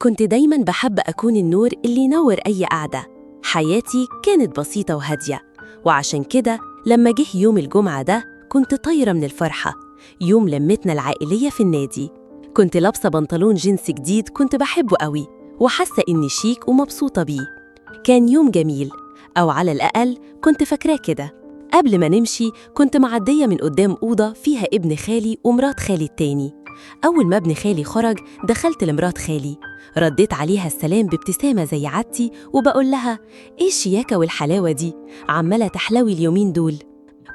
كنت دايماً بحب أكون النور اللي ينور أي قعدة. حياتي كانت بسيطة وهادية، وعشان كده لما جه يوم الجمعة ده كنت طايرة من الفرحة. يوم لمتنا العائلية في النادي، كنت لابسة بنطلون جينز جديد كنت بحبه قوي، وحاسة إني شيك ومبسوطة بيه. كان يوم جميل، أو على الأقل كنت فاكراه كده. قبل ما نمشي كنت معدية من قدام أوضة فيها ابن خالي ومرات خالي التاني. أول ما ابن خالي خرج دخلت لمرات خالي، رديت عليها السلام بابتسامة زي عادتي وبقول لها: إيه الشياكة والحلاوة دي؟ عمالة تحلوي اليومين دول.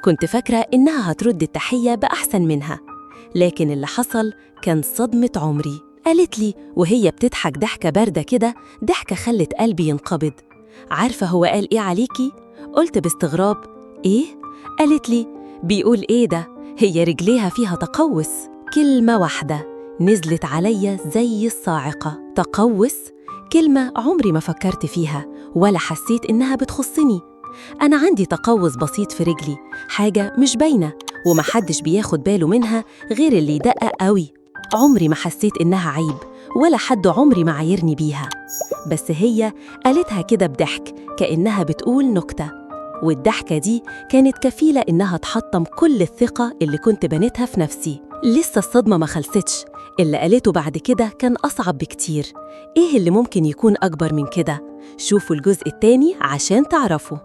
كنت فاكرة إنها هترد التحية بأحسن منها، لكن اللي حصل كان صدمة عمري. قالت لي وهي بتضحك ضحكة باردة كده، ضحكة خلت قلبي ينقبض: عارفة هو قال إيه عليكي؟ قلت باستغراب: إيه؟ قالت لي: بيقول إيه ده؟ هي رجليها فيها تقوس. كلمة واحدة نزلت عليا زي الصاعقة. تقوس؟ كلمة عمري ما فكرت فيها ولا حسيت إنها بتخصني. أنا عندي تقوس بسيط في رجلي، حاجة مش باينة ومحدش بياخد باله منها غير اللي يدقق قوي. عمري ما حسيت إنها عيب، ولا حد عمري ما عايرني بيها. بس هي قالتها كده بضحك كأنها بتقول نكتة، والضحكة دي كانت كفيلة إنها تحطم كل الثقة اللي كنت بنيتها في نفسي. لسه الصدمة ما خلصتش، اللي قالته بعد كده كان أصعب بكتير. إيه اللي ممكن يكون أكبر من كده؟ شوفوا الجزء التاني عشان تعرفوا.